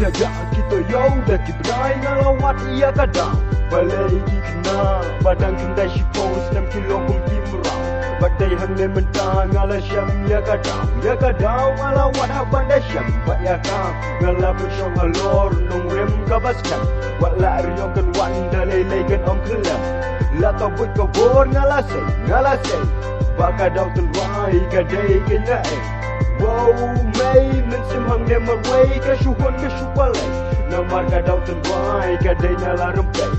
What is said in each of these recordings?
Jajak kita yo dah kibrai ngalawat ia kadang balai kena badang kendai shipong 6 kilo pun kimrau badai hangne mentang ngala syam ya kadang ngalawat haban dah syam bat ya ka ngala pun syong halor nong rem kabaskan wat la riokan wan dalai kan om kelam la tabut kabor ngala sei baka daw tulwai kadai kena wow mai men sim hang dem away ka shuhon ka shupalai na marga daw tulwai kadai na la rumpai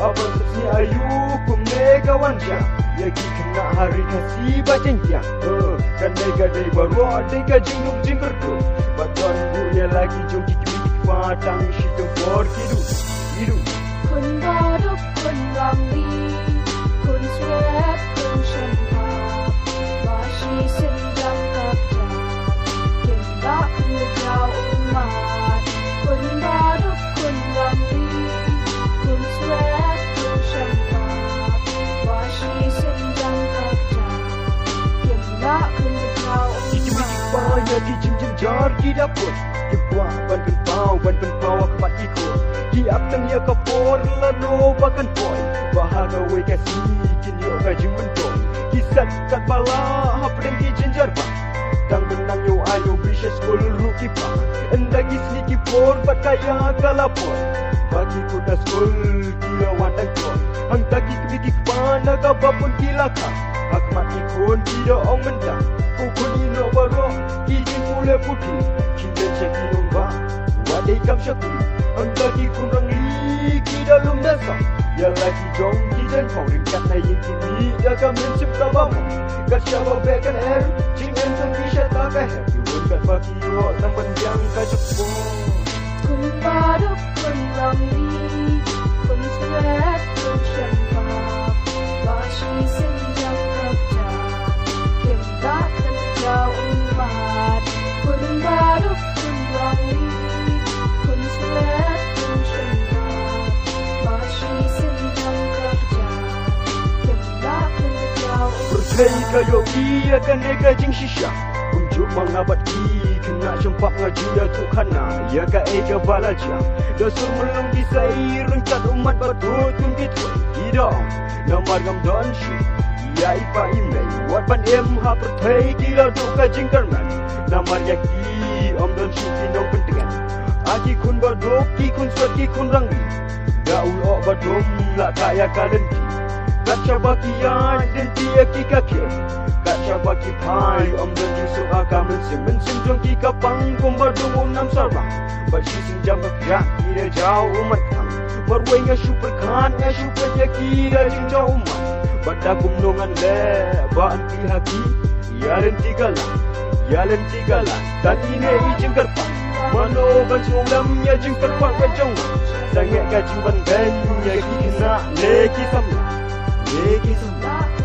apa sesnya ayu kumne kawan ja ya kena hari kasih baceng tiang kadai baru ada ka jinuk jingkerdu baton bunya lagi jong kiki padang shitu for hidu kun baduk kun ramli kun sweat kun shampa washi senjang kapja kinda kujau umat kun baduk kun ramli kun sweat kun shampa washi senjang kapja kinda kujau umat banyak kijim jar ki dapur kibwa ban pau akpat ikut ki aptang ya kapor la no bakan boy bahaga we kasi kin yo ka jing mentong kisat kat pala hapdeng ki jinjar ba tang benang yo ayo bisha school ruki pa endagi sniki por bat kaya kalapor bagi kuda school kila wandang kon hang taki kiki pa naga bapun kilaka akmat ikon tidak ong mentang ukun ino baro kijin mule putih kinda cekilung ba wadai kam syakri angkaki kurang liki dalam dasa ya lagi jong kijin kau ringkat na yin kini ya kam mensip tabamu kat syaba bekan air jingen sang kisah tak kahir yun kat baki yo sang panjang kajuk po kun baduk kun ramli kun sweat kun shampa washi senjang kapja kinda kujau umat kun baduk kun ramli kun sweat kun shampa washi senjang kapja kinda kujau Berkei kayo iya kan ega jing shisha Unjuk mengabat ki kena cempak ngaju ya tukhana ya ka ega balaja dasur melong disai rencat umat batutun gitu idong namar gam don shu ya ipa imei wat ban em ha perthai kila duka jing karman namar ya ki om don shu ki no pentingan aki kun badok ki kun swat ki kun rangi daul ok badom la kaya kalenti Kaca baki yan dan dia kika kir Kaca baki pai om dan jusuk agam mensim jong kika pangkum berdung unam sarang Bashi senjam bergerak kira jauh umat kang Berwai ngasyu perkan ngasyu kerja kira jinjau umat Badakum nongan le baan pihaki Yalen tigalan Dan ini ijin kerpan Mano bancung lam ya jing kerpan kajong Sangat kajing ban ben ya kina leki samla Legi semua